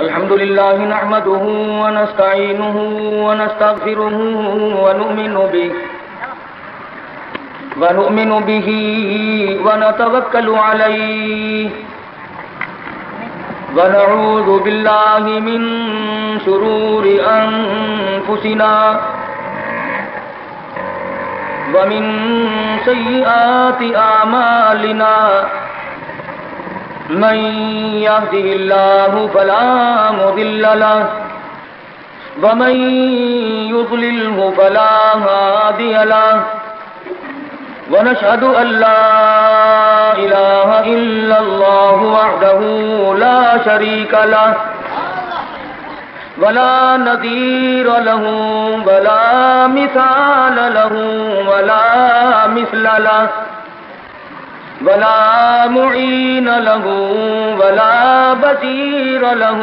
الحمد لله نحمده ونستعينه ونستغفره ونؤمن به ونتوكل عليه ونعوذ بالله من شرور أنفسنا ومن سيئات أعمالنا من يهده الله فلا مضل له ومن يضلله فلا هادي له ونشهد أن لا إله إلا الله وحده لا شريك له ولا نظير له ولا مثال له ولا مثل له ولا معين له ولا بصير له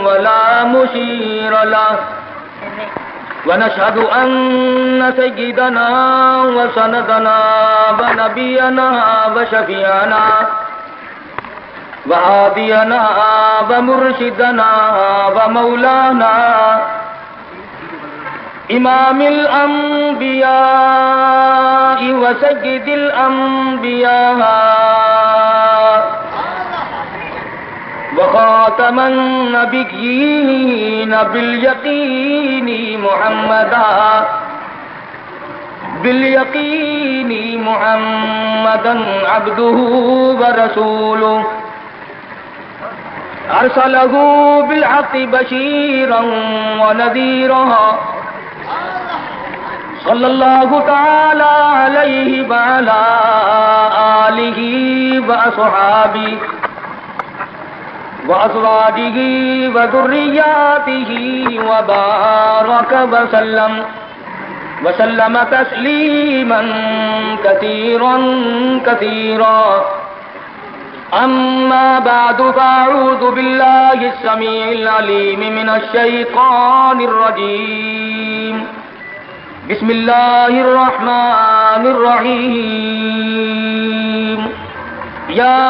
ولا مشير له ونشهد أن سيدنا وسندنا ونبينا وشفيعنا وهادينا ومرشدنا ومولانا إمام الأنبياء وسيد الأنبياء وخاتم النبيين باليقين محمدا عبده ورسوله أرسله بالحق بشيرا ونذيرا صلى الله تعالى عليه وعلى آله وأصحابه وأزواجه وذرياته وبارك وسلم تسليما كثيرا كثيرا أما بعد فأعوذ بالله السميع العليم من الشيطان الرجيم بسم الله الرحمن الرحيم يا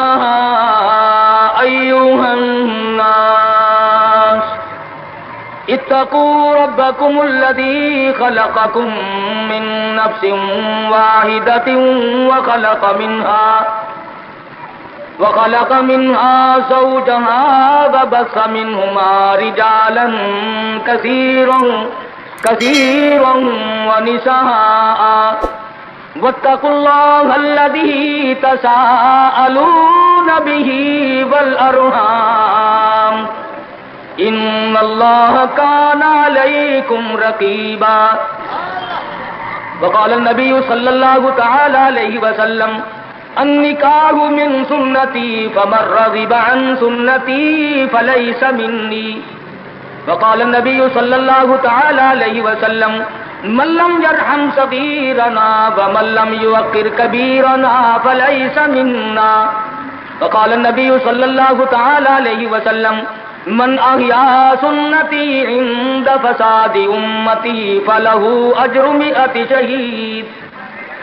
أيها الناس اتقوا ربكم الذي خلقكم من نفس واحدة وخلق منها زوجها وبث منهما رجالا كثيرا ونساء واتقوا الله الذي تساءلون به والأرحام إن الله كان عليكم رقيبا وقال النبي صلى الله تعالى عليه وسلم النكاح من سنتي فمن رغب عن سنتي فليس مني وقال النبي صلى الله تعالى عليه وسلم من لم يرحم صغيرنا ومن لم يوقر كبيرنا فليس منا وقال النبي صلى الله تعالى عليه وسلم من أحيا سنتي عند فساد أمتي فله أجر 100 شهيد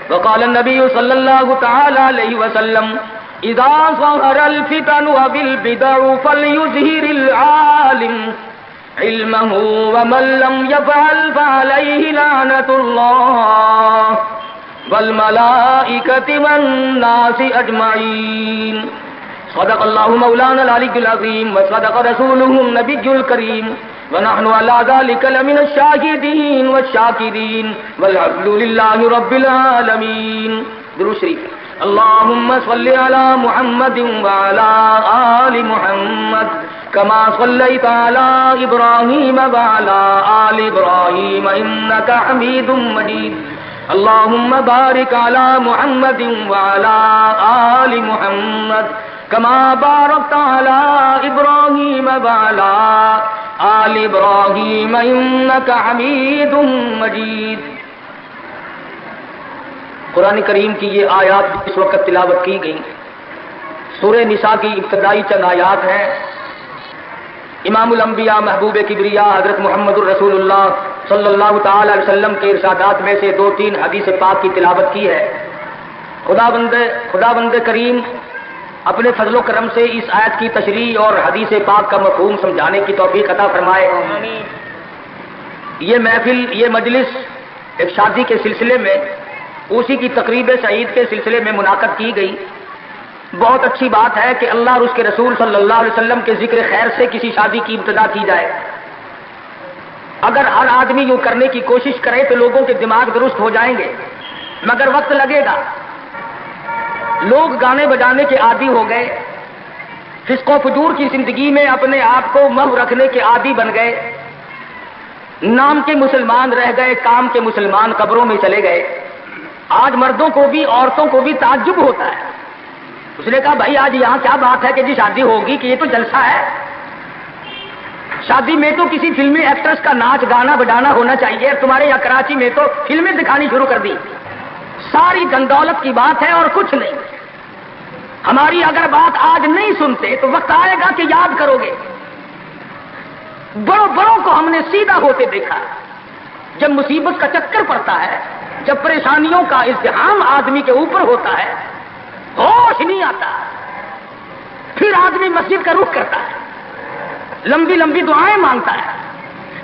وقال النبي صلى الله تعالى عليه وسلم إذا ظهر الفتن وبالبدع فليظهر العالم علمه ومن لم يفعل فعليه لعنة الله والملائكة والناس أجمعين صدق الله مولانا العلي العظيم وصدق رسوله النبي الكريم ونحن على ذلك لمن الشاهدين والشاكرين والحمد لله رب العالمين درود شریف اللهم صل على محمد وعلى آل محمد كما صليت على إبراهيم وعلى آل إبراهيم إنك حميد مجيد اللهم بارك على محمد وعلى آل محمد كما باركت على إبراهيم وعلى آل إبراهيم إنك حميد مجيد قرآن کریم کی یہ آیات اس وقت تلاوت کی گئی سورہ نساء کی ابتدائی چند آیات ہیں. امام الانبیاء محبوب کبریا حضرت محمد الرسول اللہ صلی اللہ تعالی علیہ وسلم کے ارشادات میں سے 2-3 حدیث پاک کی تلاوت کی ہے. خدا بند کریم اپنے فضل و کرم سے اس آیت کی تشریح اور حدیث پاک کا مفہوم سمجھانے کی توفیق عطا فرمائے۔ یہ محفل، یہ مجلس ایک شادی کے سلسلے میں، اسی کی تقریب سعید کے سلسلے میں منعقد کی گئی۔ بہت اچھی بات ہے کہ اللہ اور اس کے رسول صلی اللہ علیہ وسلم کے ذکر خیر سے کسی شادی کی ابتدا کی جائے۔ اگر ہر آدمی یوں کرنے کی کوشش کرے تو لوگوں کے دماغ درست ہو جائیں گے، مگر وقت لگے گا۔ لوگ گانے بجانے کے عادی ہو گئے، فسق و فجور کی زندگی میں اپنے آپ کو محو رکھنے کے عادی بن گئے، نام کے مسلمان رہ گئے، کام کے مسلمان قبروں میں چلے گئے۔ آج مردوں کو بھی عورتوں کو بھی تعجب ہوتا ہے۔ اس نے کہا بھائی آج یہاں کیا بات ہے کہ جی شادی ہوگی، کہ یہ تو جلسہ ہے؟ شادی میں تو کسی فلمی ایکٹرس کا ناچ گانا بجانا ہونا چاہیے، تمہارے یہاں کراچی میں تو فلمیں دکھانی شروع کر دی۔ ساری دن دولت کی بات ہے اور کچھ نہیں۔ ہماری اگر بات آج نہیں سنتے تو وقت آئے گا کہ یاد کرو گے۔ بڑوں بڑوں کو ہم نے سیدھا ہوتے دیکھا۔ جب مصیبت کا چکر پڑتا ہے، جب پریشانیوں کا ازدحام آدمی کے اوپر ہوتا ہے، ہوش نہیں آتا، پھر آدمی مسجد کا رخ کرتا ہے، لمبی لمبی دعائیں مانگتا ہے۔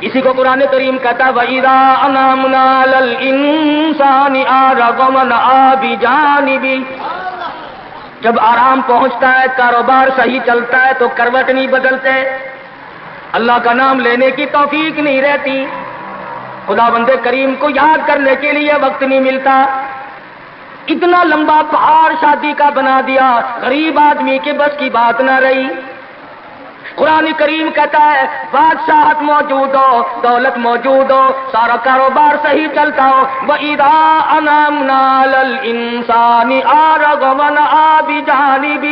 اسی کو قرآن کریم کہتا ہے وَإِذَا أَنَعْمْنَا عَلَى الْإِنسَانِ أَعْرَضَ وَنَأَىٰ بِجَانِبِهِ، جب آرام پہنچتا ہے، کاروبار صحیح چلتا ہے تو کروٹ نہیں بدلتے، اللہ کا نام لینے کی توفیق نہیں رہتی، خدا بندے کریم کو یاد کرنے کے لیے وقت نہیں ملتا۔ اتنا لمبا پہاڑ شادی کا بنا دیا، غریب آدمی کے بس کی بات نہ رہی۔ قرآن کریم کہتا ہے بادشاہت موجود ہو، دولت موجود ہو، سارا کاروبار صحیح چلتا ہو، وَإِذَا أَنَعْمْنَا عَلَى الْإِنسَانِ أَعْرَضَ وَنَأَىٰ بِجَانِبِهِ،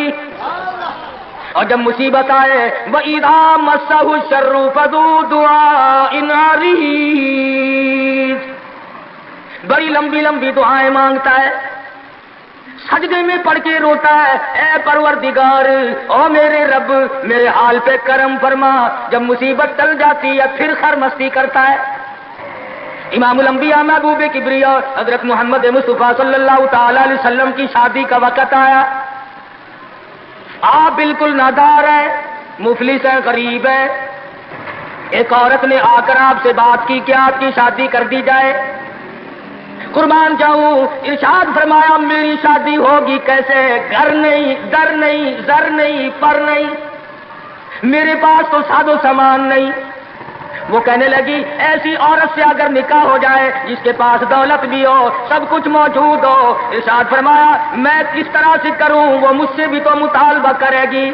اور جب مصیبت آئے وَإِذَا مَسَّهُ الشَّرُّ فَذُو دُعَاءٍ عَرِيضٍ، بڑی لمبی لمبی دعائیں مانگتا ہے، سجدے میں پڑھ کے روتا ہے اے پروردگار، او میرے رب میرے حال پہ کرم فرما۔ جب مصیبت ٹل جاتی ہے پھر خر مستی کرتا ہے۔ امام الانبیاء محبوب کبریا حضرت محمد مصطفیٰ صلی اللہ تعالی علیہ وسلم کی شادی کا وقت آیا، آپ بالکل نادار ہے، مفلس ہے، غریب ہے۔ ایک عورت نے آ کر آپ سے بات کی کہ آپ کی شادی کر دی جائے۔ قربان جاؤں، ارشاد فرمایا میری شادی ہوگی کیسے؟ گھر نہیں، در نہیں، زر نہیں، پر نہیں، میرے پاس تو ساز و سامان نہیں۔ وہ کہنے لگی ایسی عورت سے اگر نکاح ہو جائے جس کے پاس دولت بھی ہو، سب کچھ موجود ہو، ارشاد فرمایا میں کس طرح سے کروں، وہ مجھ سے بھی تو مطالبہ کرے گی۔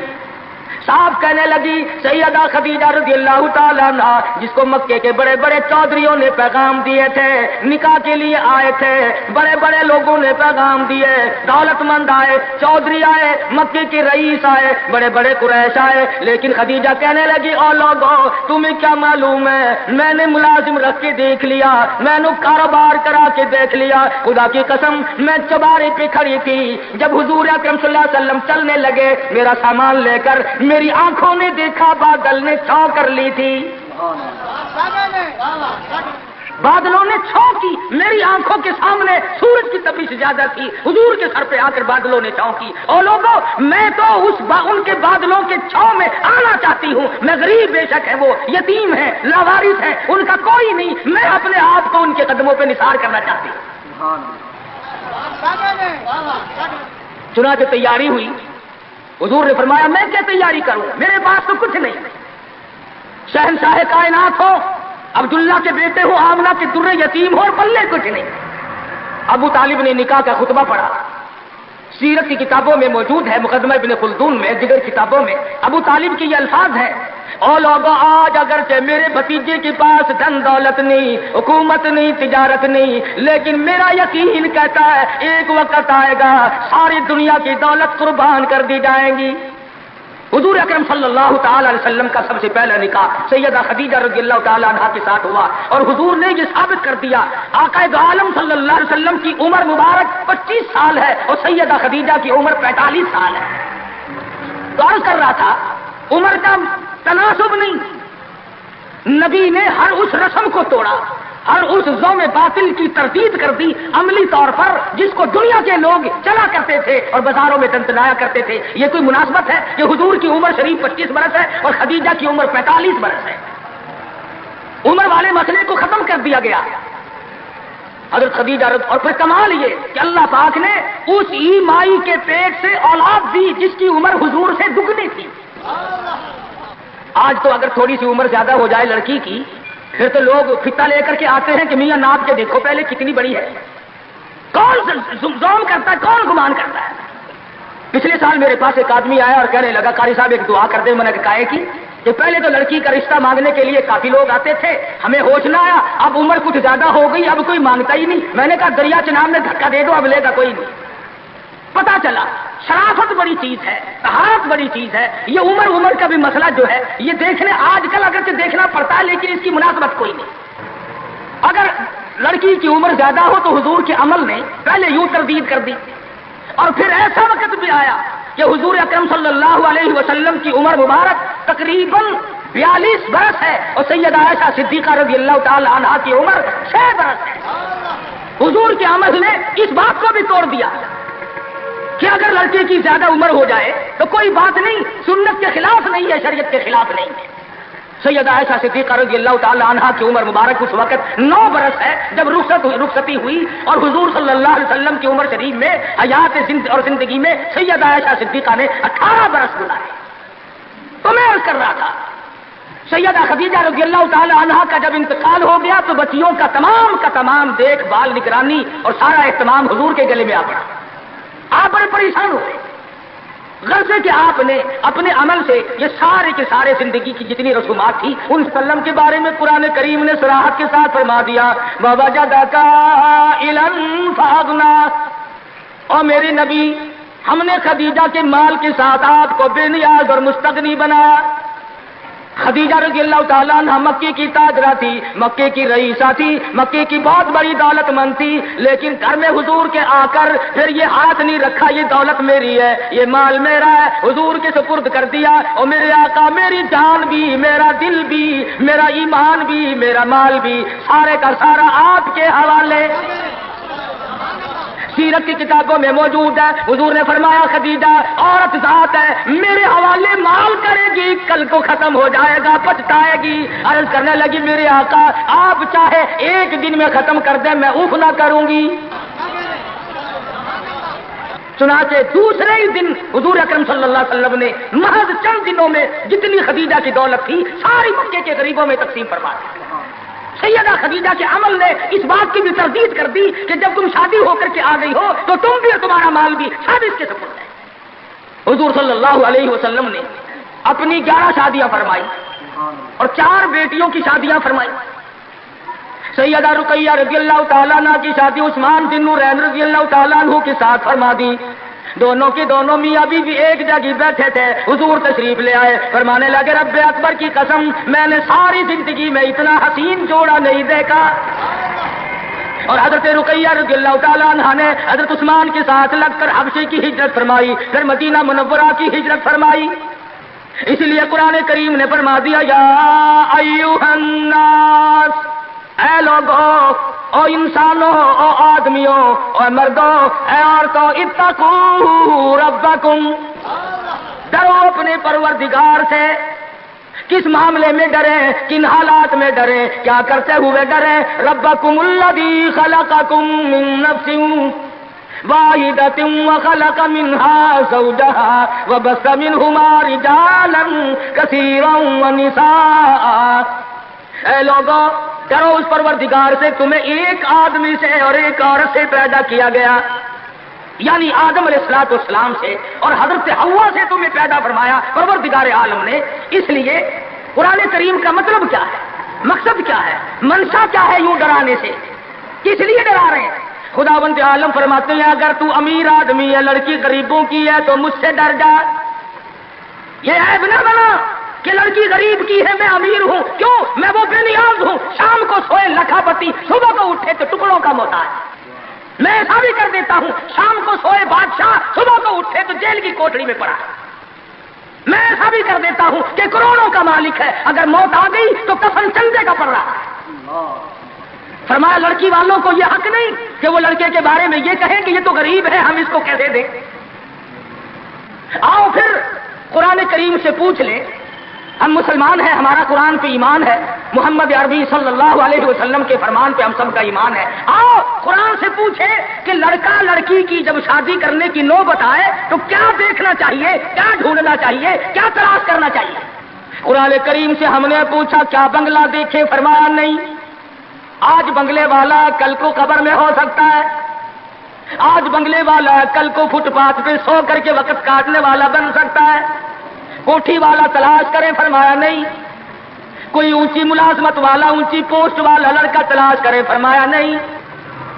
صاحب کہنے لگی سیدہ خدیجہ رضی اللہ تعالیٰ عنہ، جس کو مکے کے بڑے بڑے چودھریوں نے پیغام دیے تھے، نکاح کے لیے آئے تھے، بڑے بڑے لوگوں نے پیغام دیے، دولت مند آئے، چودھری آئے، مکے کے رئیس آئے، بڑے بڑے قریش آئے، لیکن خدیجہ کہنے لگی او لوگوں تمہیں کیا معلوم ہے، میں نے ملازم رکھ کے دیکھ لیا، میں نے کاروبار کرا کے دیکھ لیا، خدا کی قسم میں چوبارے پہ کھڑی تھی، جب حضور اکرم صلی اللہ علیہ وسلم چلنے لگے میرا سامان لے کر، میری آنکھوں نے دیکھا بادل نے چھاؤں کر لی تھی، بادلوں نے چھاؤں کی، میری آنکھوں کے سامنے سورج کی تپش زیادہ تھی، حضور کے سر پہ آ کر بادلوں نے چھاؤں کی۔ اور لوگوں میں تو ان کے بادلوں کے چھاؤں میں آنا چاہتی ہوں، میں غریب بے شک ہے، وہ یتیم ہے، لاوارث ہے، ان کا کوئی نہیں، میں اپنے آپ کو ان کے قدموں پہ نثار کرنا چاہتی ہوں۔ چنانچہ تیاری ہوئی، حضور نے فرمایا میں کیا تیاری کروں، میرے پاس تو کچھ نہیں، شہنشاہ کائنات ہو، عبداللہ کے بیٹے ہو، آمنہ کے در یتیم ہو اور پلے کچھ نہیں۔ ابو طالب نے نکاح کا خطبہ پڑھا، سیرت کی کتابوں میں موجود ہے، مقدمہ ابن خلدون میں، دیگر کتابوں میں ابو طالب کے یہ الفاظ ہیں او لوگوں آج اگرچہ میرے بھتیجے کے پاس دھن دولت نہیں، حکومت نہیں، تجارت نہیں، لیکن میرا یقین کہتا ہے ایک وقت آئے گا ساری دنیا کی دولت قربان کر دی جائیں گی۔ حضور اکرم صلی اللہ تعالی علیہ وسلم کا سب سے پہلا نکاح سیدہ خدیجہ رضی اللہ تعالی عنہا کے ساتھ ہوا، اور حضور نے یہ ثابت کر دیا آقا دو عالم صلی اللہ علیہ وسلم کی عمر مبارک 25 سال ہے اور سیدہ خدیجہ کی عمر 45 سال ہے۔ تو عرض کر رہا تھا عمر کا تناسب نہیں، نبی نے ہر اس رسم کو توڑا اور اس ذوم باطل کی تردید کر دی عملی طور پر، جس کو دنیا کے لوگ چلا کرتے تھے اور بازاروں میں تنتنایا کرتے تھے۔ یہ کوئی مناسبت ہے کہ حضور کی عمر شریف 25 برس ہے اور خدیجہ کی عمر 45 برس ہے؟ عمر والے مسئلے کو ختم کر دیا گیا حضرت خدیجہ اور پھر کمال یہ کہ اللہ پاک نے اس ہی مائی کے پیٹ سے اولاد دی جس کی عمر حضور سے دگنی تھی۔ آج تو اگر تھوڑی سی عمر زیادہ ہو جائے لڑکی کی، پھر تو لوگ فتا لے کر کے آتے ہیں کہ میاں ناپ کے دیکھو پہلے کتنی بڑی ہے۔ کون زوم کرتا ہے، کون گمان کرتا ہے؟ پچھلے سال میرے پاس ایک آدمی آیا اور کہنے لگا قاری صاحب ایک دعا کر دیں۔ میں نے کہا کہ کہ پہلے تو لڑکی کا رشتہ مانگنے کے لیے کافی لوگ آتے تھے، ہمیں ہوش نہ آیا، اب عمر کچھ زیادہ ہو گئی، اب کوئی مانگتا ہی نہیں۔ میں نے کہا دریا چناب میں دھکا دے دو، اب لے گا کوئی نہیں۔ پتا چلا شرافت بڑی چیز ہے، طہارت بڑی چیز ہے۔ یہ عمر کا بھی مسئلہ جو ہے یہ دیکھنے آج کل اگرچہ دیکھنا پڑتا ہے لیکن اس کی مناسبت کوئی نہیں۔ اگر لڑکی کی عمر زیادہ ہو تو حضور کے عمل نے پہلے یوں تردید کر دی، اور پھر ایسا وقت بھی آیا کہ حضور اکرم صلی اللہ علیہ وسلم کی عمر مبارک تقریباً 42 برس ہے اور سیدہ عائشہ صدیقہ رضی اللہ تعالی عنہا کی عمر 6 برس ہے۔ حضور کے عمل نے اس بات کو بھی توڑ دیا کہ اگر لڑکے کی زیادہ عمر ہو جائے تو کوئی بات نہیں، سنت کے خلاف نہیں ہے، شریعت کے خلاف نہیں ہے۔ سیدہ عائشہ صدیقہ رضی اللہ تعالی عنہا کی عمر مبارک اس وقت 9 برس ہے جب رخصتی ہوئی، اور حضور صلی اللہ علیہ وسلم کی عمر شریف میں حیات اور زندگی میں سیدہ عائشہ صدیقہ نے 18 برس گزارے۔ تو میں عرض کر رہا تھا سیدہ خدیجہ رضی اللہ تعالی عنہا کا جب انتقال ہو گیا تو بچیوں کا تمام دیکھ بھال، نگرانی اور سارا اہتمام حضور کے گلے میں آ پڑا۔ آپ بڑے پریشان ہوئے، غرض کہ آپ نے اپنے عمل سے یہ سارے کے سارے زندگی کی جتنی رسومات تھی ان سلم کے بارے میں قرآن کریم نے صراحت کے ساتھ فرما دیا، وَوَجَدَكَ عَائِلًا فَأَغْنَىٰ۔ اور میرے نبی، ہم نے خدیجہ کے مال کے ساتھ آپ کو بے نیاز اور مستغنی بنایا۔ خدیجہ رضی اللہ تعالیٰ عنہ مکے کی تاجرہ تھی، مکے کی رئیسہ تھی، مکے کی بہت بڑی دولت مند تھی، لیکن گھر میں حضور کے آ کر پھر یہ ہاتھ نہیں رکھا یہ دولت میری ہے، یہ مال میرا ہے، حضور کے سپرد کر دیا۔ اور میرے آقا میری جان بھی، میرا دل بھی، میرا ایمان بھی، میرا مال بھی سارے کا سارا آپ کے حوالے۔ سیرت کی کتابوں میں موجود ہے، حضور نے فرمایا خدیجہ عورت ذات ہے، میرے حوالے مال کرے گی، کل کو ختم ہو جائے گا، پچھتائے گی۔ عرض کرنے لگی میرے آقا آپ چاہے ایک دن میں ختم کر دیں میں اوف نہ کروں گی۔ چنانچہ دوسرے ہی دن حضور اکرم صلی اللہ علیہ وسلم نے محض چند دنوں میں جتنی خدیجہ کی دولت تھی ساری مکے کے غریبوں میں تقسیم فرما دی۔ سیدہ خدیجہ کے عمل نے اس بات کی بھی تردید کر دی کہ جب تم شادی ہو کر کے آ گئی ہو تو تم بھی اور تمہارا مال بھی سب اس کے سپرد ہے۔ حضور صلی اللہ علیہ وسلم نے اپنی 11 شادیاں فرمائی اور 4 بیٹیوں کی شادیاں فرمائی۔ سیدہ رقیہ رضی اللہ تعالیٰ عنہ کی شادی عثمان بن نورین رضی اللہ تعالیٰ عنہ کے ساتھ فرما دی۔ دونوں کے دونوں میاں بیوی ایک جگہ بیٹھے تھے، حضور تشریف لے آئے، فرمانے لگے رب اکبر کی قسم میں نے ساری زندگی میں اتنا حسین جوڑا نہیں دیکھا۔ اور حضرت رقیہ رضی اللہ تعالیٰ عنہ نے حضرت عثمان کے ساتھ لگ کر حبشے کی ہجرت فرمائی، پھر مدینہ منورہ کی ہجرت فرمائی۔ اس لیے قرآن کریم نے فرما دیا یا ایھا الناس، اے لوگوں، او انسانوں، او آدمیوں، او مردوں، اے عورتوں، اتقوا ربکم، ڈرو اپنے پروردگار سے۔ کس معاملے میں ڈریں، کن حالات میں ڈریں، کیا کرتے ہوئے ڈریں؟ ربکم الذی خلقکم من نفس واحدۃ وخلق منها زوجها وبث منهما رجالا کثیرا ونساء۔ اے لوگوں ڈرو اس پروردگار سے، تمہیں ایک آدمی سے اور ایک عورت سے پیدا کیا گیا، یعنی آدم علیہ السلام سے، اور حضرت حوا سے تمہیں پیدا فرمایا پروردگار عالم نے۔ اس لیے قرآن کریم کا مطلب کیا ہے، مقصد کیا ہے، منشا کیا ہے یوں ڈرانے سے، کس لیے ڈرا رہے ہیں؟ خداوند عالم فرماتے ہیں اگر تو امیر آدمی ہے، لڑکی غریبوں کی ہے تو مجھ سے ڈر جا۔ یہ عیب نہ بنا کہ لڑکی غریب کی ہے میں امیر ہوں، کیوں؟ میں وہ بے نیاز ہوں، شام کو سوئے لکھا پتی، صبح کو اٹھے تو ٹکڑوں کا محتاج۔ میں ایسا بھی کر دیتا ہوں، شام کو سوئے بادشاہ، صبح کو اٹھے تو جیل کی کوٹڑی میں پڑا۔ میں ایسا بھی کر دیتا ہوں کہ کروڑوں کا مالک ہے، اگر موت آ گئی تو کفن چندے کا پڑ رہا ہے۔ فرمایا لڑکی والوں کو یہ حق نہیں کہ وہ لڑکے کے بارے میں یہ کہیں کہ یہ تو غریب ہے، ہم اس کو کیسے دیں؟ آؤ پھر قرآن کریم سے پوچھ لیں، ہم مسلمان ہیں، ہمارا قرآن پہ ایمان ہے، محمد عربی صلی اللہ علیہ وسلم کے فرمان پہ ہم سب کا ایمان ہے۔ آؤ قرآن سے پوچھیں کہ لڑکا لڑکی کی جب شادی کرنے کی نوبت آئے تو کیا دیکھنا چاہیے، کیا ڈھونڈنا چاہیے، کیا تلاش کرنا چاہیے؟ قرآن کریم سے ہم نے پوچھا کیا بنگلہ دیکھے؟ فرمایا نہیں۔ آج بنگلے والا کل کو قبر میں ہو سکتا ہے، آج بنگلے والا کل کو فٹ پاتھ پہ سو کر کے وقت کاٹنے والا بن سکتا ہے۔ کوٹھی والا تلاش کریں؟ فرمایا نہیں۔ کوئی اونچی ملازمت والا، اونچی پوسٹ والا لڑکا تلاش کریں؟ فرمایا نہیں۔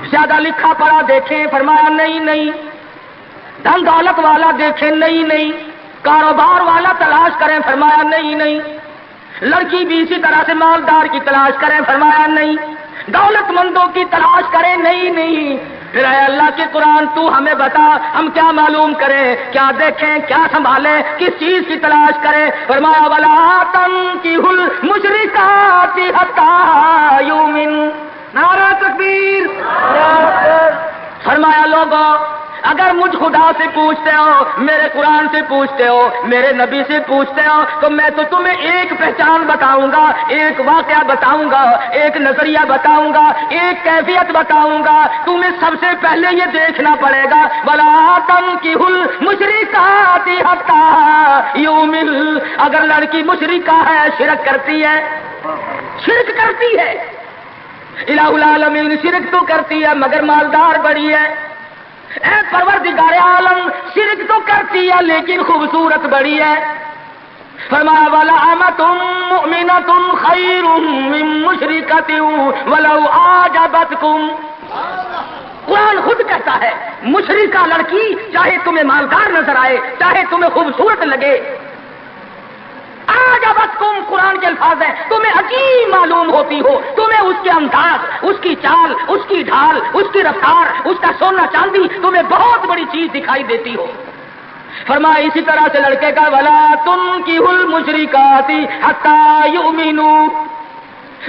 زیادہ لکھا پڑھا دیکھیں؟ فرمایا نہیں نہیں۔ دھن دولت والا دیکھیں؟ نہیں۔ کاروبار والا تلاش کریں؟ فرمایا نہیں۔ لڑکی بھی اسی طرح سے مالدار کی تلاش کریں؟ فرمایا نہیں۔ دولت مندوں کی تلاش کریں؟ نہیں۔ پھر اے اللہ کے قرآن تو ہمیں بتا، ہم کیا معلوم کریں، کیا دیکھیں، کیا سنبھالیں، کس چیز کی تلاش کریں؟ فرمایا وَلَا تَنكِحُوا الْمُشْرِكَاتِ حَتَّىٰ يُؤْمِنَّ۔ نعرہ تکبیر! فرمایا لوگوں اگر مجھ خدا سے پوچھتے ہو، میرے قرآن سے پوچھتے ہو، میرے نبی سے پوچھتے ہو تو میں تو تمہیں ایک پہچان بتاؤں گا، ایک واقعہ بتاؤں گا، ایک نظریہ بتاؤں گا، ایک کیفیت بتاؤں گا۔ تمہیں سب سے پہلے یہ دیکھنا پڑے گا وَلَا تَنكِحُوا الْمُشْرِكَاتِ حَتَّىٰ يُؤْمِنَّ۔ اگر لڑکی مشرکہ ہے، شرک کرتی ہے، الہ العالمین شرک تو کرتی ہے مگر مالدار بڑی ہے، اے پروردگار عالم شرک تو کرتی ہے لیکن خوبصورت بڑی ہے۔ فرمایا وَلَأَمَةٌ مُؤْمِنَةٌ خَيْرٌ مِّن مُّشْرِكَةٍ وَلَوْ أَعْجَبَتْكُمْ۔ قرآن خود کہتا ہے مشرکہ لڑکی چاہے تمہیں مالدار نظر آئے، چاہے تمہیں خوبصورت لگے، آجبتکم قرآن کے الفاظ ہیں، تمہیں عجیب معلوم ہوتی ہو، تمہیں اس کے انداز، اس کی چال، اس کی ڈھال، اس کی رفتار، اس کا سونا چاندی تمہیں بہت بڑی چیز دکھائی دیتی ہو۔ فرمایا اسی طرح سے لڑکے کا وَلَا تُنكِحُوا الْمُشْرِكَاتِ حَتَّىٰ يُؤْمِنُوا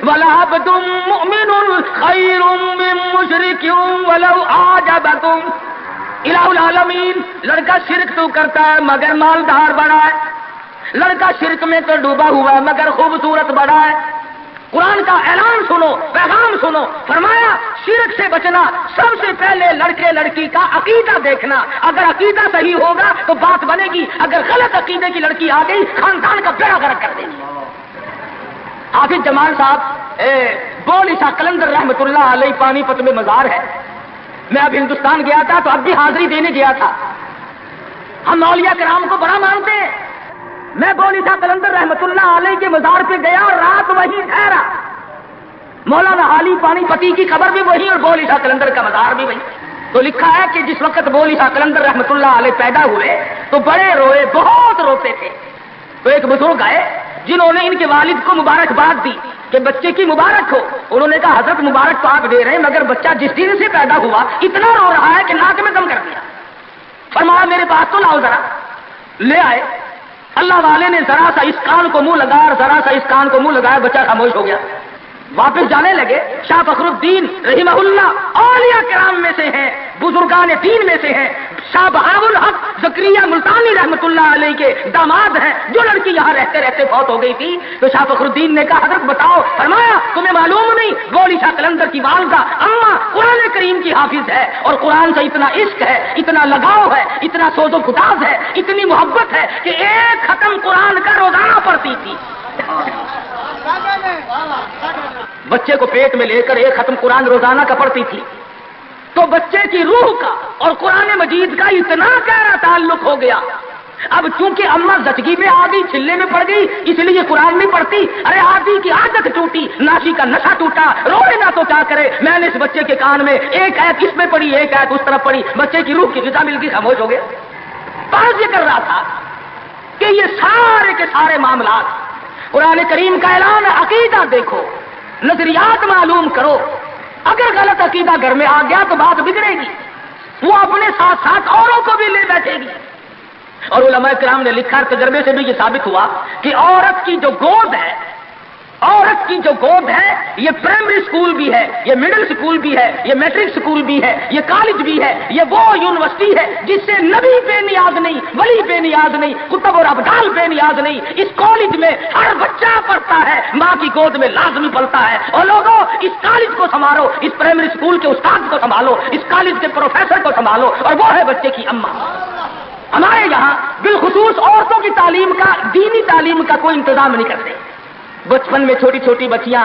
وَلَعَبْدٌ مُؤْمِنٌ خَيْرٌ مِّن مُّشْرِكٍ وَلَوْ أَعْجَبَكُمْ۔ الہ العالمین لڑکا شرک تو کرتا ہے مگر مالدار بڑا ہے، لڑکا شرک میں تو ڈوبا ہوا ہے مگر خوبصورت بڑا ہے۔ قرآن کا اعلان سنو، پیغام سنو، فرمایا شرک سے بچنا، سب سے پہلے لڑکے لڑکی کا عقیدہ دیکھنا، اگر عقیدہ صحیح ہوگا تو بات بنے گی، اگر غلط عقیدے کی لڑکی آ گئی خاندان کا بیڑا غرق کر دے گی۔ حافظ جمال صاحب بول عیسیٰ قلندر رحمت اللہ علیہ پانی پت میں مزار ہے، میں اب ہندوستان گیا تھا تو اب بھی حاضری دینے گیا تھا۔ ہم اولیاء کرام کو بڑا مانتے ہیں، میں بول عیسیٰ قلندر رحمت اللہ علیہ کے مزار پہ گیا اور رات وہیں ٹھہرا۔ مولانا حالی پانی پتی کی قبر بھی وہی اور بول عیسیٰ قلندر کا مزار بھی وہی۔ تو لکھا ہے کہ جس وقت بول عیسیٰ قلندر رحمت اللہ علیہ پیدا ہوئے تو بڑے روئے، بہت روتے تھے۔ تو ایک بزرگ آئے جنہوں نے ان کے والد کو مبارکباد دی کہ بچے کی مبارک ہو۔ انہوں نے کہا حضرت مبارک تو آپ دے رہے ہیں مگر بچہ جس دن سے پیدا ہوا اتنا رو رہا ہے کہ ناک میں دم کر دیا۔ فرمایا میرے پاس تو لاؤ ذرا، لے آئے۔ اللہ والے نے ذرا سا اس کان کو منہ لگایا اور ذرا سا اس کان کو منہ لگایا، بچہ خاموش ہو گیا۔ واپس جانے لگے۔ شاہ فخر الدین رحمہ اللہ اولیاء کرام میں سے ہیں، بزرگان دین میں سے ہیں۔ شاہ بہاء الحق زکریا ملتانی رحمت اللہ علیہ کے داماد ہیں، جو لڑکی یہاں رہتے رہتے فوت ہو گئی تھی۔ تو شاہ فخر الدین نے کہا حضرت بتاؤ، فرمایا تمہیں معلوم نہیں بول عیسیٰ قلندر کی والدہ اماں قرآن کریم کی حافظ ہے اور قرآن سے اتنا عشق ہے، اتنا لگاؤ ہے، اتنا سوز و گداز ہے، اتنی محبت ہے کہ ایک ختم قرآن کا روزانہ پڑھتی تھی۔ بچے کو پیٹ میں لے کر ایک ختم قرآن روزانہ کا پڑھتی تھی۔ تو بچے کی روح کا اور قرآن مجید کا اتنا گہرا تعلق ہو گیا۔ اب چونکہ اماں زچگی میں آ گئی، چلے میں پڑ گئی، اس لیے یہ قرآن نہیں پڑھتی۔ ارے آدھی کی عادت ٹوٹی، ناشی کا نشہ ٹوٹا، روئے نہ تو کیا کرے۔ میں نے اس بچے کے کان میں ایک آیت اس میں پڑھی، ایک آیت اس طرف پڑھی، بچے کی روح کی غذا مل گئی، خاموش ہو گیا۔ بات یہ کر رہا تھا کہ یہ سارے کے سارے معاملات قرآن کریم کا اعلان ہے، عقیدہ دیکھو، نظریات معلوم کرو۔ اگر غلط عقیدہ گھر میں آ گیا تو بات بگڑے گی، وہ اپنے ساتھ ساتھ اوروں کو بھی لے بیٹھے گی۔ اور علماء کرام نے لکھا، تجربے سے بھی یہ ثابت ہوا کہ عورت کی جو گود ہے، عورت کی جو گود ہے یہ پرائمری سکول بھی ہے، یہ مڈل سکول بھی ہے، یہ میٹرک سکول بھی ہے، یہ کالج بھی ہے، یہ وہ یونیورسٹی ہے جس سے نبی بے نیاز نہیں، ولی بے نیاز نہیں، قطب اور ابدال بے نیاز نہیں۔ اس کالج میں ہر بچہ پڑھتا ہے، ماں کی گود میں لازمی پڑھتا ہے۔ اور لوگوں اس کالج کو سنبھالو، اس پرائمری سکول کے استاد کو سنبھالو، اس کالج کے پروفیسر کو سنبھالو، اور وہ ہے بچے کی اماں۔ ہمارے یہاں بالخصوص عورتوں کی تعلیم کا، دینی تعلیم کا کوئی انتظام نہیں کرتے۔ بچپن میں چھوٹی چھوٹی بچیاں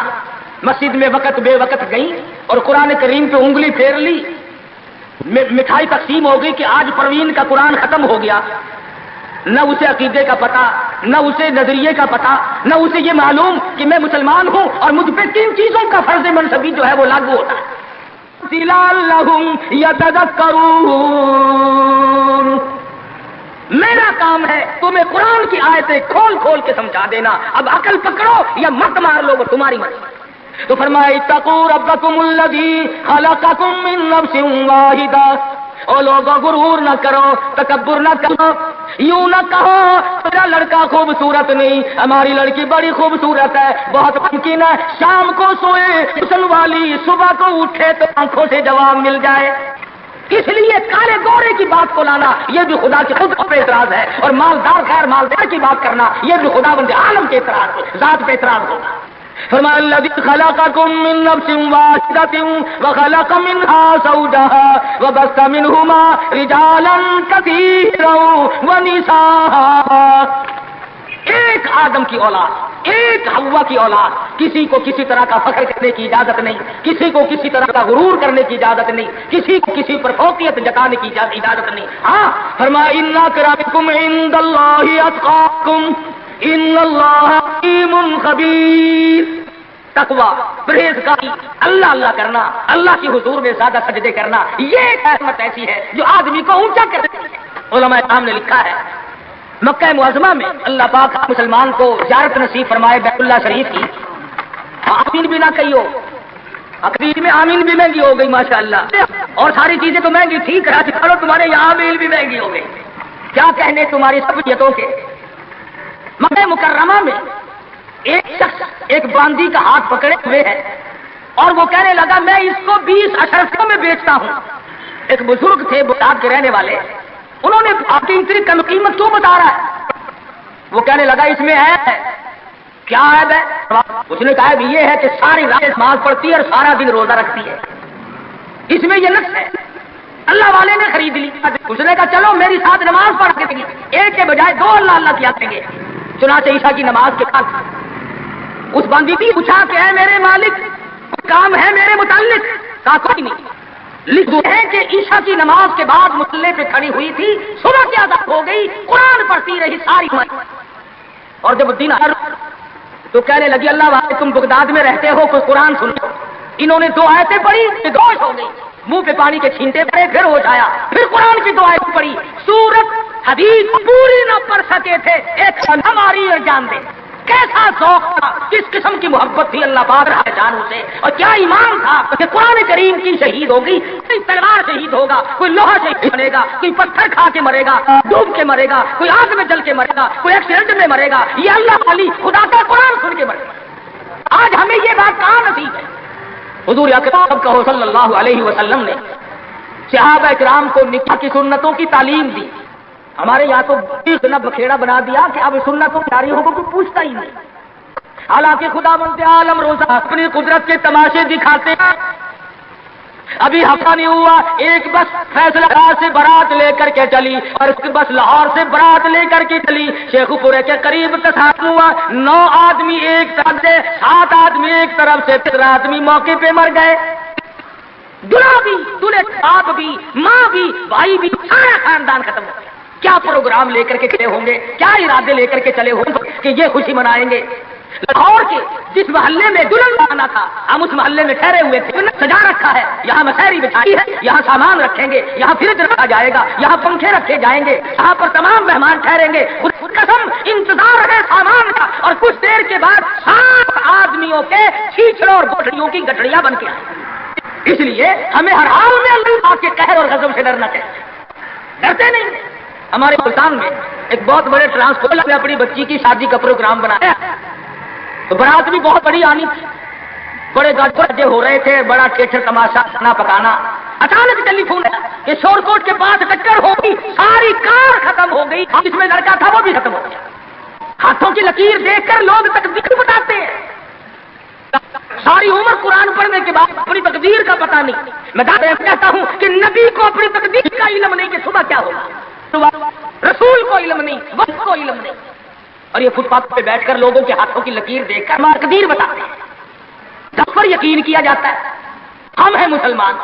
مسجد میں وقت بے وقت گئیں اور قرآن کریم پہ انگلی پھیر لی، مٹھائی تقسیم ہو گئی کہ آج پروین کا قرآن ختم ہو گیا۔ نہ اسے عقیدے کا پتہ، نہ اسے نظریے کا پتہ، نہ اسے یہ معلوم کہ میں مسلمان ہوں اور مجھ پہ کن چیزوں کا فرض منصبی جو ہے وہ لاگو ہوتا ہے۔ لعلہم یتذکرون، میرا کام ہے تمہیں قرآن کی آیتیں کھول کھول کے سمجھا دینا، اب عقل پکڑو یا مت مار لو، وہ تمہاری مرضی۔ تو فرمایا اتقوا ربکم الذی خلقکم من نفس واحدہ، او لوگوں غرور نہ کرو، تکبر نہ کرو، یوں نہ کہو میرا لڑکا خوبصورت نہیں، ہماری لڑکی بڑی خوبصورت ہے، بہت ممکن ہے شام کو سوئے حسن والی صبح کو اٹھے تو آنکھوں سے جواب مل جائے۔ اس لیے کالے گورے کی بات کو لانا یہ بھی خدا کے خود پہ اعتراض ہے، اور مالدار غیر مالدار کی بات کرنا یہ بھی خدا بند عالم کے اعتراض ہے، ذات پہ اعتراض ہوگا۔ فرمایا الذی خلقکم من نفس واحدۃ وخلق منها زوجها وبث منهما رجالا كثيرا ونساء، ایک آدم کی اولاد، ایک حوا کی اولاد، کسی کو کسی طرح کا فخر کرنے کی اجازت نہیں، کسی کو کسی طرح کا غرور کرنے کی اجازت نہیں، کسی کو کسی پر فوقیت جتانے کی اجازت نہیں۔ ہاں فرمایا ان اکرمکم عند اللہ اتقاکم ان اللہ علیم خبیر، تقوی، پرہیزگاری، اللہ اللہ کرنا، اللہ کی حضور میں زیادہ سجدے کرنا، یہ رحمت ایسی ہے جو آدمی کو اونچا کر دیتی ہے۔ علماء کرام نے لکھا ہے مکہ معظمہ میں اللہ پاک مسلمان کو زیارت نصیب فرمائے بیت اللہ شریف کی، آمین بھی نہ کہیو، عقیدے میں آمین بھی مہنگی ہو گئی ماشاءاللہ، اور ساری چیزیں تو مہنگی، ٹھیک ہے چلو تمہارے یہاں آمین بھی مہنگی ہو گئی، کیا کہنے تمہاری سبیتوں کے۔ مکہ مکرمہ میں ایک شخص ایک باندی کا ہاتھ پکڑے ہوئے ہے اور وہ کہنے لگا میں اس کو 20 اشرفیوں میں بیچتا ہوں۔ ایک بزرگ تھے بغداد کے رہنے والے، انہوں نے آپ کی اتنی کم قیمت کیوں بتا رہا ہے؟ وہ کہنے لگا اس میں عیب ہے۔ کیا عیب ہے؟ اس نے کہا یہ ہے کہ ساری رات نماز پڑھتی ہے اور سارا دن روزہ رکھتی ہے، اس میں یہ نقص ہے۔ اللہ والے نے خرید لی، اس نے کہا چلو میری ساتھ نماز پڑھ کے دیں، ایک کے بجائے 2 اللہ اللہ کیا کریں گے۔ چنانچہ عشاء کی نماز کے بعد اس بندی بھی پوچھا کہ اے میرے مالک کام ہے میرے متعلق؟ کہا کوئی نہیں۔ لکھتے ہیں کہ عشاء کی نماز کے بعد مصلے پہ کھڑی ہوئی تھی، صبح کی اذان ہو گئی، قرآن پڑھتی رہی ساری عمر، اور جب دن تو کہنے لگی اللہ والے تم بغداد میں رہتے ہو کوئی قرآن سنو۔ انہوں نے 2 آیتیں پڑھی، بےہوش ہو گئی، منہ پہ پانی کے چھینٹے پڑے، پھر ہوش آیا، پھر قرآن کی 2 آیتیں پڑھی، سورت حدیث پوری نہ پڑھ سکے تھے، ایک ہماری اور جان دے۔ کیسا ذوق تھا، کس قسم کی محبت تھی اللہ پاک رہا جانوں سے، اور کیا ایمان تھا کہ قرآن کریم کی شہید ہوگی، کوئی تلوار شہید ہوگا، کوئی لوہا شہید بنے گا، کوئی پتھر کھا کے مرے گا، ڈوب کے مرے گا، کوئی آگ میں جل کے مرے گا، کوئی ایکسیڈنٹ میں مرے گا، یہ اللہ والی خدا کا قرآن سن کے مرے گا۔ آج ہمیں یہ بات کہاں نصیب ہے؟ حضور اکرم صلی اللہ علیہ وسلم نے صحابہ کرام کو نکاح کی سنتوں کی تعلیم دی۔ ہمارے یہاں تو اتنا بکھیڑا بنا دیا کہ اب سنتوں جاری ہوگا کوئی پوچھتا ہی نہیں، حالانکہ خدا بند عالم روزہ اپنی قدرت کے تماشے دکھاتے ہیں۔ ابھی ہفتہ نہیں ہوا ایک بس فیصلہ آباد سے بارات لے کر کے چلی اور اس کی بس لاہور سے بارات لے کر کے چلی، شیخ پورے کے قریب تصادم ہوا، 9 آدمی ایک طرف سے، 7 آدمی ایک طرف سے، 13 آدمی موقع پہ مر گئے۔ دلہا بھی، دلہے باپ بھی، ماں بھی، بھائی بھی، سارا خاندان ختم ہو گیا۔ کیا پروگرام لے کر کے کھڑے ہوں گے، کیا ارادے لے کر کے چلے ہوں گے کہ یہ خوشی منائیں گے۔ لاہور کے جس محلے میں دلہن آنا تھا ہم اس محلے میں ٹھہرے ہوئے تھے، سجا رکھا ہے، یہاں مسحری بچھائی ہے، یہاں سامان رکھیں گے، یہاں فریج رکھا جائے گا، یہاں پنکھے رکھے جائیں گے، یہاں پر تمام مہمان ٹھہریں گے، خود قسم انتظار ہے سامان کا، اور کچھ دیر کے بعد 7 آدمیوں کے چھیچڑوں اور گوٹڑیوں کی گٹڑیاں بن کے آئیں۔ اس لیے ہمیں ہر حال میں اللہ کے قہر اور غضب سے ڈرنا چاہیے، ڈرتے نہیں۔ ہمارے ملتان میں ایک بہت بڑے ٹرانسپورٹ نے اپنی بچی کی شادی کا پروگرام بنایا، تو برات بھی بہت بڑی آنی تھی، بڑے گاجے ہو رہے تھے، بڑا ٹھیٹر تماشا کھانا پکانا. اچانک ٹیلی فون ہے کہ شور کوٹ کے پاس ٹکر ہو گئی، ساری کار ختم ہو گئی، جس میں لڑکا تھا وہ بھی ختم ہو گیا. ہاتھوں کی لکیر دیکھ کر لوگ تقدیر بتاتے ہیں. ساری عمر قرآن پڑھنے کے بعد اپنی تقدیر کا پتہ نہیں. میں کہتا ہوں کہ نبی کو اپنی تقدیر کا علم نہیں کہ صبح کیا ہوگا، رسول کو علم نہیں، وقت کو علم نہیں، اور یہ فٹ پاتھ پہ بیٹھ کر لوگوں کے ہاتھوں کی لکیر دیکھ کر تقدیر بتاتے ہیں. جب پر یقین کیا جاتا ہے. ہم ہیں مسلمان.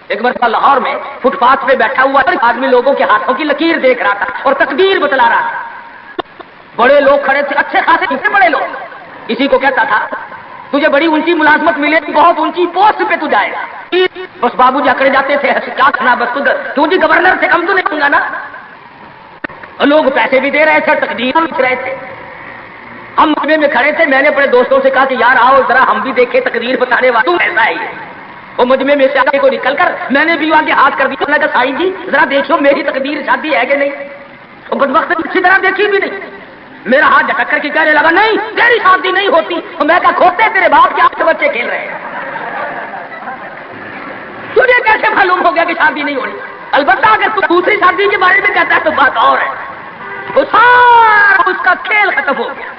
ایک مرتبہ لاہور میں فٹ پاتھ پہ بیٹھا ہوا آدمی لوگوں کے ہاتھوں کی لکیر دیکھ رہا تھا اور تقدیر بتلا رہا تھا. بڑے لوگ کھڑے تھے، اچھے خاصے بڑے لوگ. کسی کو کہتا تھا تجھے بڑی اونچی ملازمت ملے گی، بہت اونچی پوسٹ پہ تو جائے گا. بس بابو جی اکڑ جاتے تھے، کیا کھانا بس تو جی گورنر سے کم تو نہیں ہوں گا نا. اور لوگ پیسے بھی دے رہے تھے، تقدیر لکھ رہے تھے. ہم مجمع میں کھڑے تھے، میں نے اپنے دوستوں سے کہا کہ یار آؤ ذرا ہم بھی دیکھیں تقدیر بتانے والا ایسا ہے. وہ مجمع میں سے آگے کو نکل کر میں نے بھی آگے ہاتھ کر دیا. میں کہا سائی جی ذرا دیکھو میری تقدیر شادی ہے کہ نہیں. وہ بدبخت نے اچھی طرح دیکھی بھی نہیں. میرا ہاتھ جھٹک کر کے کہنے لگا نہیں تیری شادی نہیں ہوتی. اور میں کہا کھوتے تیرے باپ کے 8 بچے کھیل رہے ہیں، تجھے کیسے معلوم ہو گیا کہ شادی نہیں ہونی؟ البتہ اگر تو دوسری شادی کے بارے میں کہتا ہے تو بات اور ہے. وہ سارا اس کا کھیل ختم ہو گیا.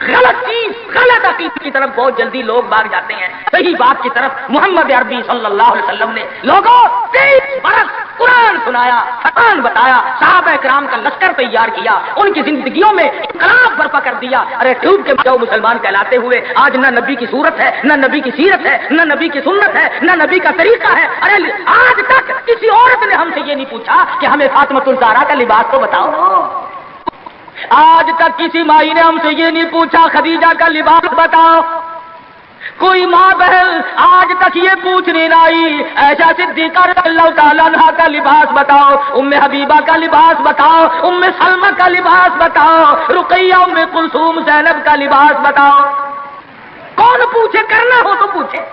غلط چیز، غلط عقیدے کی طرف بہت جلدی لوگ بھاگ جاتے ہیں. صحیح بات کی طرف محمد عربی صلی اللہ علیہ وسلم نے لوگوں 23 برس قرآن سنایا، قرآن بتایا، صحابہ کرام کا لشکر تیار کیا، ان کی زندگیوں میں انقلاب برپا کر دیا. ارے ٹوب کے جو مسلمان کہلاتے ہوئے آج نہ نبی کی صورت ہے، نہ نبی کی سیرت ہے، نہ نبی کی سنت ہے، نہ نبی کا طریقہ ہے. ارے آج تک کسی عورت نے ہم سے یہ نہیں پوچھا کہ ہمیں فاطمۃ الزہرا کا لباس تو بتاؤ. آج تک کسی مائی نے ہم سے یہ نہیں پوچھا خدیجہ کا لباس بتاؤ. کوئی ماں بہن آج تک یہ پوچھنے نہ آئی ایسا صدیقہ رضی اللہ تعالیٰ عنہا کا لباس بتاؤ، ام حبیبہ کا لباس بتاؤ، ام سلمہ کا لباس بتاؤ، رقیہ ام کلثوم زینب کا لباس بتاؤ. کون پوچھے؟ کرنا ہو تو پوچھے.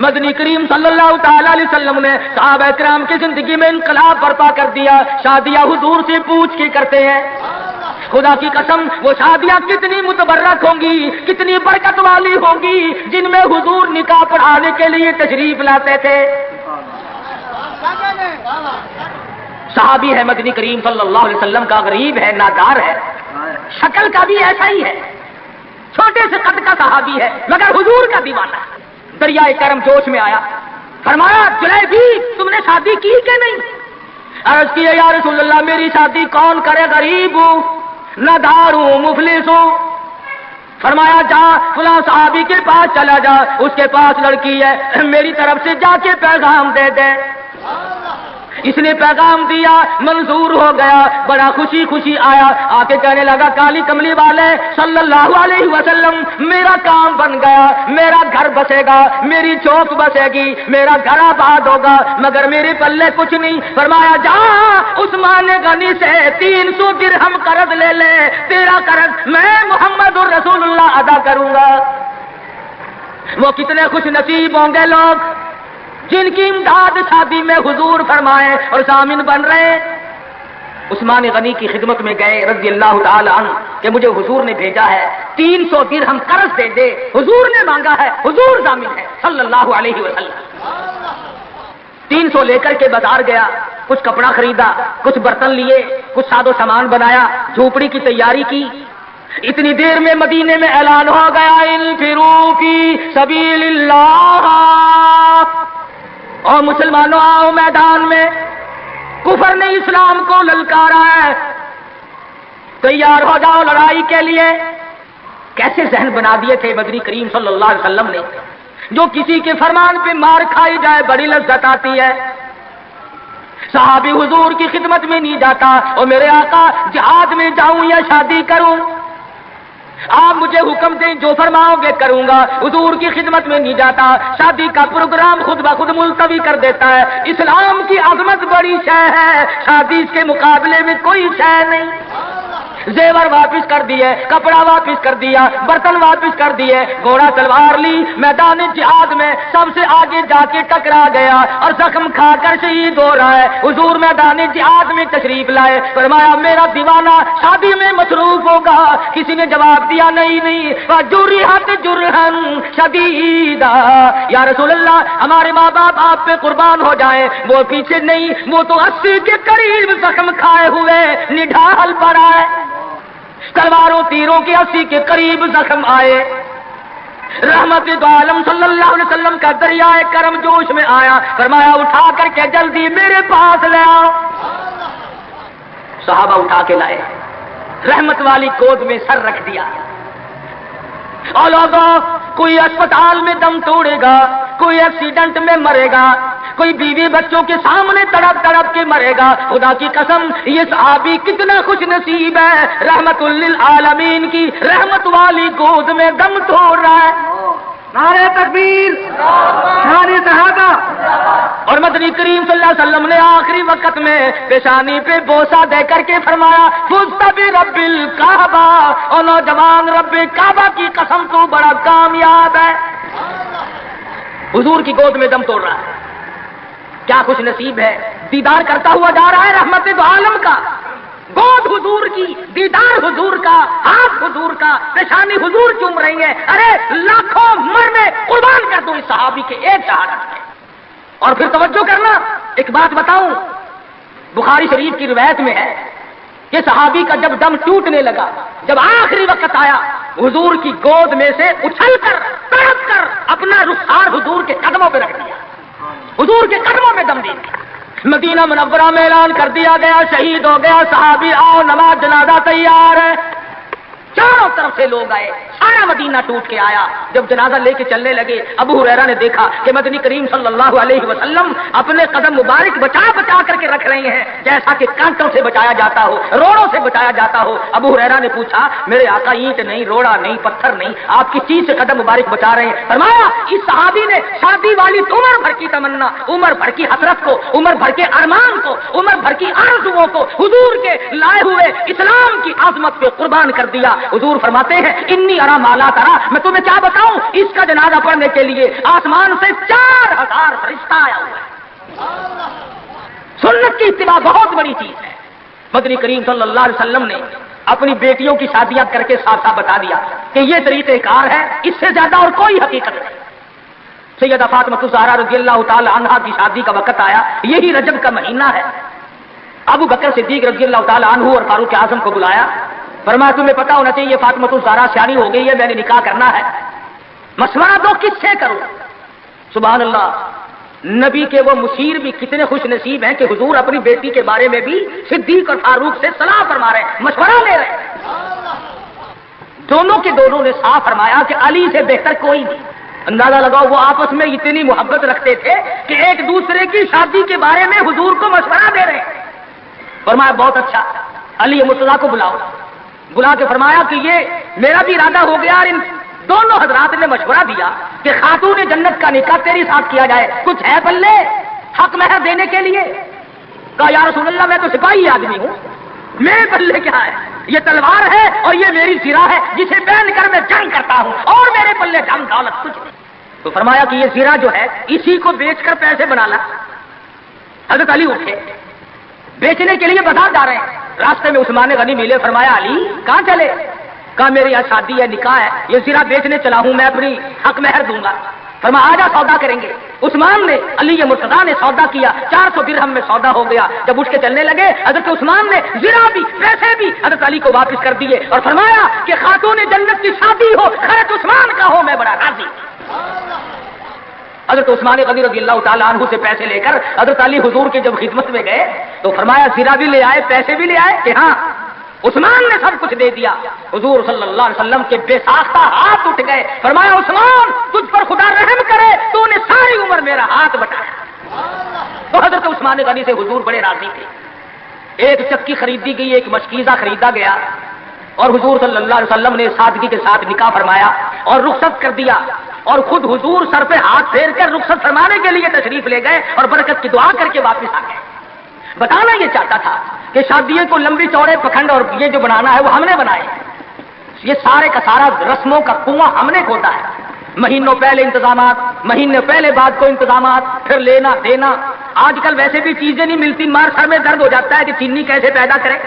مدنی کریم صلی اللہ تعالی علیہ وسلم نے صحابہ کرام کی زندگی میں انقلاب برپا کر دیا. شادیاں حضور سے پوچھ کے کرتے ہیں. خدا کی قسم وہ شادیاں کتنی متبرک ہوں گی، کتنی برکت والی ہوں گی جن میں حضور نکاح پڑھانے کے لیے تشریف لاتے تھے. صحابی ہے مدنی کریم صلی اللہ علیہ وسلم کا، غریب ہے، نادار ہے، شکل کا بھی ایسا ہی ہے، چھوٹے سے قد کا صحابی ہے مگر حضور کا دیوانہ. دریائے کرم جوش میں آیا، فرمایا جلیبی تم نے شادی کی کہ نہیں؟ عرض کیے یا رسول اللہ میری شادی کون کرے، غریب ہوں، نادار ہوں، مفلس ہوں. فرمایا جا فلاں صحابی کے پاس چلا جا، اس کے پاس لڑکی ہے، میری طرف سے جا کے پیغام دے دے. اس نے پیغام دیا، منظور ہو گیا، بڑا خوشی خوشی آیا، آ کے کہنے لگا کالی کملی والے صلی اللہ علیہ وسلم میرا کام بن گیا، میرا گھر بسے گا، میری چوک بسے گی، میرا گھر آباد ہوگا، مگر میرے پلے کچھ نہیں. فرمایا جا عثمان غنی سے 300 درہم قرض لے لے، تیرا قرض میں محمد الرسول اللہ ادا کروں گا. وہ کتنے خوش نصیب ہوں گے لوگ جن کی امداد شادی میں حضور فرمائے اور ضامن بن رہے. عثمان غنی کی خدمت میں گئے رضی اللہ تعالی عنہ کہ مجھے حضور نے بھیجا ہے 300 درہم قرض دے دے. حضور نے مانگا ہے، حضور ضامن ہے صلی اللہ علیہ وسلم. 300 لے کر کے بازار گیا، کچھ کپڑا خریدا، کچھ برتن لیے، کچھ ساز و سامان بنایا، جھوپڑی کی تیاری کی. اتنی دیر میں مدینے میں اعلان ہو گیا انفروا فی سبیل اللہ، اور مسلمانوں آؤ میدان میں. کفر نے اسلام کو للکارا ہے، تیار ہو جاؤ لڑائی کے لیے. کیسے ذہن بنا دیے تھے مدنی کریم صلی اللہ علیہ وسلم نے. جو کسی کے فرمان پہ مار کھائی جائے بڑی لذت آتی ہے. صحابی حضور کی خدمت میں نہیں جاتا اور میرے آقا جہاد میں جاؤں یا شادی کروں، آپ مجھے حکم دیں جو فرماؤ گے کروں گا. حضور کی خدمت میں نہیں جاتا، شادی کا پروگرام خود بخود ملتوی کر دیتا ہے. اسلام کی عظمت بڑی شے ہے، شادی اس کے مقابلے میں کوئی شے نہیں. زیور واپس کر دیے، کپڑا واپس کر دیا، برتن واپس کر دیے، گھوڑا تلوار لی، میدان جہاد میں سب سے آگے جا کے ٹکرا گیا اور زخم کھا کر شہید ہو رہا ہے۔ حضور میدان جہاد میں تشریف لائے، فرمایا میرا دیوانہ شادی میں مصروف ہوگا۔ کسی نے جواب دیا نہیں، وجرحت جرحا شدیدا، یا رسول اللہ ہمارے ماں باپ آپ پہ قربان ہو جائیں، وہ پیچھے نہیں، وہ تو 80 کے قریب زخم کھائے ہوئے نڈھال پڑا ہے، تلواروں تیروں کے 80 کے قریب زخم آئے۔ رحمت دو عالم صلی اللہ علیہ وسلم کا دریائے کرم جوش میں آیا، فرمایا اٹھا کر کے جلدی میرے پاس لے آؤ۔ صحابہ اٹھا کے لائے، رحمت والی گود میں سر رکھ دیا۔ اور لوگوں، کوئی اسپتال میں دم توڑے گا، کوئی ایکسیڈنٹ میں مرے گا، کوئی بیوی بچوں کے سامنے تڑپ تڑپ کے مرے گا۔ خدا کی قسم یہ صحابی کتنا خوش نصیب ہے، رحمت للعالمین کی رحمت والی گود میں دم توڑ رہا ہے۔ نعرہ تکبیر، نعرہ صحابہ۔ اور مدنی کریم صلی اللہ علیہ وسلم نے آخری وقت میں پیشانی پہ بوسہ دے کر کے فرمایا فزت برب الکعبہ، اور نوجوان رب کعبہ کی قسم تو بڑا کامیاب ہے۔ حضور کی گود میں دم توڑ رہا ہے، کیا خوش نصیب ہے، دیدار کرتا ہوا جا رہا ہے رحمت دو عالم کا، گود حضور کی، دیدار حضور کا، ہاتھ حضور کا، پیشانی حضور چوم رہی ہے۔ ارے لاکھوں مرنے قربان کر دو اس صحابی کے ایک شہادت میں۔ اور پھر توجہ کرنا، ایک بات بتاؤں، بخاری شریف کی روایت میں ہے کہ صحابی کا جب دم ٹوٹنے لگا، جب آخری وقت آیا، حضور کی گود میں سے اچھل کر تڑپ کر اپنا رخسار حضور کے قدموں پہ رکھ دیا، حضور کے قدموں میں دم دیا۔ مدینہ منورہ میں اعلان کر دیا گیا شہید ہو گیا صحابی، آؤ نماز جنازہ تیار ہے۔ چاروں طرف سے لوگ آئے، سارا مدینہ ٹوٹ کے آیا۔ جب جنازہ لے کے چلنے لگے، ابو ہریرہ نے دیکھا کہ مدنی کریم صلی اللہ علیہ وسلم اپنے قدم مبارک بچا بچا کر کے رکھ رہے ہیں، جیسا کہ کانٹوں سے بچایا جاتا ہو، روڑوں سے بچایا جاتا ہو۔ ابو ہریرہ نے پوچھا میرے آقا اینٹ نہیں، روڑا نہیں، پتھر نہیں، آپ کس چیز سے قدم مبارک بچا رہے ہیں؟ فرمایا اس صحابی نے شادی والی عمر بھر کی تمنا، عمر بھر کی حسرت کو، عمر بھر کے ارمان کو، عمر بھر کی آرزوؤں کو حضور کے لائے ہوئے اسلام کی عظمت پہ قربان کر دیا۔ حضور فرماتے ہیں انی ارا مالا ترا، میں تمہیں کیا بتاؤں، اس کا جنازہ پڑھنے کے لیے آسمان سے 4000 فرشتہ آیا ہوا ہے۔ سنت کی اتباع بہت بڑی چیز ہے۔ مدنی کریم صلی اللہ علیہ وسلم نے اپنی بیٹیوں کی شادیاں کر کے صاف صاف بتا دیا کہ یہ طریقہ کار ہے، اس سے زیادہ اور کوئی حقیقت نہیں۔ سیدہ فاطمہ الزہرا رضی اللہ تعالی عنہا کی شادی کا وقت آیا، یہی رجب کا مہینہ ہے۔ ابو بکر صدیق رضی اللہ تعالی عنہ اور فاروق اعظم کو بلایا، فرمایا تمہیں پتا ہونا چاہیے فاطمہ الزہرا سیانی ہو گئی ہے، میں نے نکاح کرنا ہے، مشورہ دو کس سے کروں۔ سبحان اللہ، نبی کے وہ مشیر بھی کتنے خوش نصیب ہیں کہ حضور اپنی بیٹی کے بارے میں بھی صدیق اور فاروق سے صلاح فرما رہے ہیں، مشورہ لے رہے ہیں۔ دونوں کے دونوں نے صاف فرمایا کہ علی سے بہتر کوئی نہیں۔ اندازہ لگاؤ وہ آپس میں اتنی محبت رکھتے تھے کہ ایک دوسرے کی شادی کے بارے میں حضور کو مشورہ دے رہے ہیں۔ فرمایا بہت اچھا، علی مرتضیٰ کو بلاؤ۔ بلا کے فرمایا کہ یہ میرا بھی ارادہ ہو گیا، اور ان دونوں حضرات نے مشورہ دیا کہ خاتون جنت کا نکاح تیری ساتھ کیا جائے، کچھ ہے پلے حق مہر دینے کے لیے؟ کہا یا رسول اللہ میں تو سپاہی آدمی ہوں، میرے پلے کیا ہے، یہ تلوار ہے اور یہ میری زرہ ہے جسے پہن کر میں جنگ کرتا ہوں، اور میرے پلے دھن دولت کچھ نہیں۔ تو فرمایا کہ یہ زرہ جو ہے اسی کو بیچ کر پیسے بنا لا۔ حضرت علی اٹھے، بیچنے کے لیے بازار جا رہے ہیں، راستے میں عثمان غنی ملے، فرمایا علی کہاں چلے؟ کہا میری یہاں شادی ہے، نکاح ہے، یہ زرہ بیچنے چلا ہوں، میں اپنی حق مہر دوں گا۔ فرمایا آجا سودا کریں گے۔ عثمان نے، علی مرتضیٰ نے سودا کیا، 400 درہم میں سودا ہو گیا۔ جب اٹھ کے چلنے لگے حضرت عثمان نے زرہ بھی پیسے بھی حضرت علی کو واپس کر دیے اور فرمایا کہ خاتون جنت کی شادی ہو، حضرت عثمان کا ہو، میں بڑا راضی۔ حضرت عثمان غنی رضی اللہ تعالیٰ عنہ سے پیسے لے کر حضرت علی حضور کی جب خدمت میں گئے تو فرمایا زرہ بھی لے آئے، پیسے بھی لے آئے کہ ہاں عثمان نے سب کچھ دے دیا۔ حضور صلی اللہ علیہ وسلم کے بے ساختہ ہاتھ اٹھ گئے، فرمایا عثمان تجھ پر خدا رحم کرے، تو نے ساری عمر میرا ہاتھ بٹایا۔ تو حضرت عثمان غنی سے حضور بڑے راضی تھے۔ ایک چکی خریدی گئی، ایک مشکیزہ خریدا گیا، اور حضور صلی اللہ علیہ وسلم نے سادگی کے ساتھ نکاح فرمایا اور رخصت کر دیا، اور خود حضور سر پہ ہاتھ پھیر کر رخصت فرمانے کے لیے تشریف لے گئے اور برکت کی دعا کر کے واپس آ گئے۔ بتانا یہ چاہتا تھا کہ شادیوں کو لمبی چوڑے پکھنڈ اور یہ جو بنانا ہے وہ ہم نے بنائے، یہ سارے کا سارا رسموں کا کنواں ہم نے کھودا ہے، مہینوں پہلے انتظامات، مہینے پہلے بعد کو انتظامات، پھر لینا دینا۔ آج کل ویسے بھی چیزیں نہیں ملتی، مار سر میں درد ہو جاتا ہے کہ چینی کیسے پیدا کرے،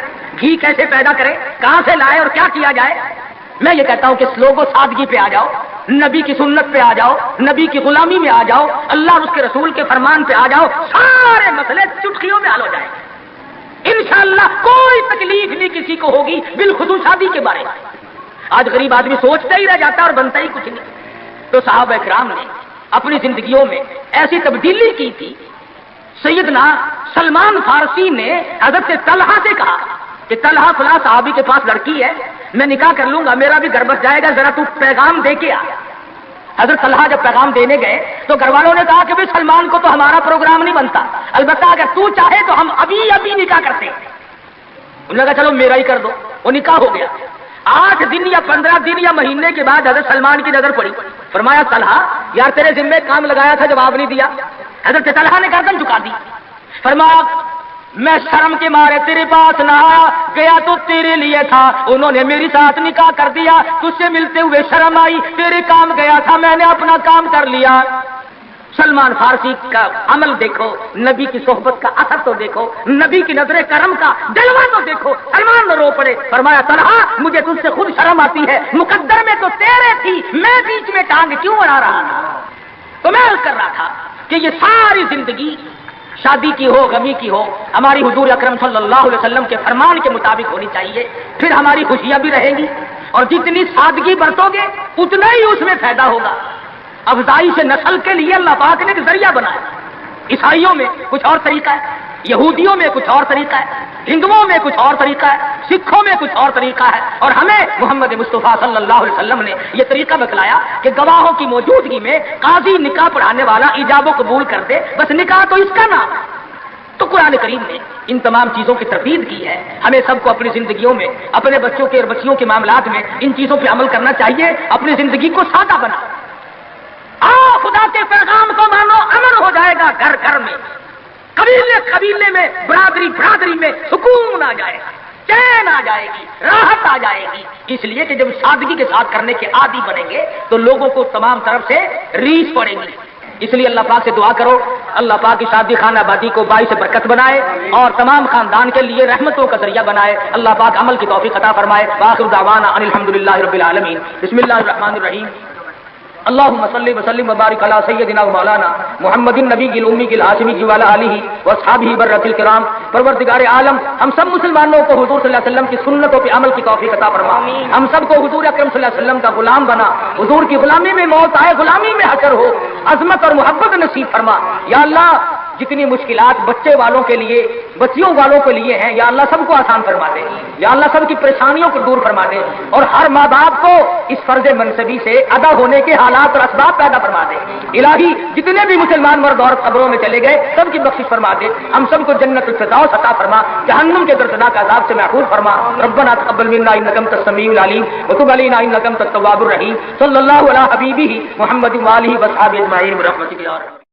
گھی کیسے پیدا کرے، کہاں سے لائے اور کیا کیا جائے۔ میں یہ کہتا ہوں کہ لوگوں سادگی پہ آ جاؤ، نبی کی سنت پہ آ جاؤ، نبی کی غلامی میں آ جاؤ، اللہ اور اس کے رسول کے فرمان پہ آ جاؤ، سارے مسئلے چٹکیوں میں حل ہو جائیں گے انشاءاللہ۔ کوئی تکلیف نہیں کسی کو ہوگی، بالخصوص شادی کے بارے میں۔ آج غریب آدمی سوچتا ہی رہ جاتا اور بنتا ہی کچھ نہیں۔ تو صحابہ کرام نے اپنی زندگیوں میں ایسی تبدیلی کی تھی۔ سیدنا سلمان فارسی نے حضرت طلحہ سے کہا کہ طلحہ فلاں صحابی کے پاس لڑکی ہے، میں نکاح کر لوں گا، میرا بھی گھر بس جائے گا، ذرا تو پیغام دے کے آ۔ حضرت طلحہ جب پیغام دینے گئے تو گھر والوں نے کہا کہ بھائی سلمان کو تو ہمارا پروگرام نہیں بنتا، البتہ اگر تو چاہے تو ہم ابھی نکاح کرتے ہیں۔ انہوں نے کہا چلو میرا ہی کر دو، وہ نکاح ہو گیا۔ 8 دن یا 15 دن یا مہینے کے بعد حضرت سلمان کی نظر پڑی، فرمایا طلحہ یار تیرے ذمے کام لگایا تھا، جواب نہیں دیا۔ حضرت طلحہ نے گردن جھکا دی، فرمایا میں شرم کے مارے تیرے پاس نہ آیا، گیا تو تیرے لیے تھا، انہوں نے میری ساتھ نکاح کر دیا، تجھ سے ملتے ہوئے شرم آئی، تیرے کام گیا تھا، میں نے اپنا کام کر لیا۔ سلمان فارسی کا عمل دیکھو، نبی کی صحبت کا اثر تو دیکھو، نبی کی نظر کرم کا جلوہ تو دیکھو۔ سلمان نے رو پڑے، فرمایا طلحہ مجھے تجھ سے خود شرم آتی ہے، مقدر میں تو تیرے تھی، میں بیچ میں ٹانگ کیوں اڑا رہا تھا؟ تو میں عرض کر رہا تھا کہ یہ ساری زندگی شادی کی ہو، غمی کی ہو، ہماری حضور اکرم صلی اللہ علیہ وسلم کے فرمان کے مطابق ہونی چاہیے، پھر ہماری خوشیاں بھی رہیں گی، اور جتنی سادگی برتو گے اتنا ہی اس میں فائدہ ہوگا۔ افزائش نسل کے لیے اللہ پاک نے ایک ذریعہ بنایا۔ عیسائیوں میں کچھ اور طریقہ ہے، یہودیوں میں کچھ اور طریقہ ہے، ہندوؤں میں کچھ اور طریقہ ہے، سکھوں میں کچھ اور طریقہ ہے، اور ہمیں محمد مصطفیٰ صلی اللہ علیہ وسلم نے یہ طریقہ بتلایا کہ گواہوں کی موجودگی میں قاضی نکاح پڑھانے والا ایجاب و قبول کر دے، بس نکاح تو اس کا نام ہے۔ تو قرآن کریم نے ان تمام چیزوں کی تردید کی ہے۔ ہمیں سب کو اپنی زندگیوں میں، اپنے بچوں کے اور بچیوں کے معاملات میں ان چیزوں پہ عمل کرنا چاہیے، اپنی زندگی کو سادہ بنا۔ خدا کے پیغام کو مانو، امن ہو جائے گا گھر گھر میں، قبیلے میں، برادری میں سکون آ جائے گا، چین آ جائے گی، راحت آ جائے گی۔ اس لیے کہ جب سادگی کے ساتھ کرنے کے عادی بنیں گے تو لوگوں کو تمام طرف سے ریس پڑے گی۔ اس لیے اللہ پاک سے دعا کرو، اللہ پاک کی شادی خانہ بادی کو باعث برکت بنائے اور تمام خاندان کے لیے رحمتوں کا ذریعہ بنائے۔ اللہ پاک عمل کی توفیق عطا فرمائے۔ وآخر دعوانا ان الحمدللہ رب العالمین۔ بسم اللہ الرحمن الرحیم۔ اللهم صل وسلم وبارك على سيدنا ومولانا محمد النبي الامي الهاشمي وعلى اله واصحابه برة الكرام۔ پروردگار عالم ہم سب مسلمانوں کو حضور صلی اللہ علیہ وسلم کی سنتوں پہ عمل کی توفیق عطا فرما، ہم سب کو حضور اکرم صلی اللہ علیہ وسلم کا غلام بنا، حضور کی غلامی میں موت آئے، غلامی میں حشر ہو، عظمت اور محبت نصیب فرما۔ یا اللہ جتنی مشکلات بچے والوں کے لیے، بچیوں والوں کے لیے ہیں، یا اللہ سب کو آسان فرما دے، یا اللہ سب کی پریشانیوں کو دور فرما دے، اور ہر ماں باپ کو اس فرض منصبی سے ادا ہونے کے حالات اور اسباب پیدا فرما دے۔ الہی جتنے بھی مسلمان مرد عورت قبروں میں چلے گئے سب کی بخشش فرما دے، ہم سب کو جنت الفردوس عطا فرما، جہنم کے دردناک عذاب سے محفوظ فرما۔ ربنا تقبل منا انک انت السمیع العلیم وتب علینا انک انت التواب الرحیم۔ صلی اللہ علی حبیبہ محمد وآلہ وصحبہ اجمعین برحمتک یا ارحم۔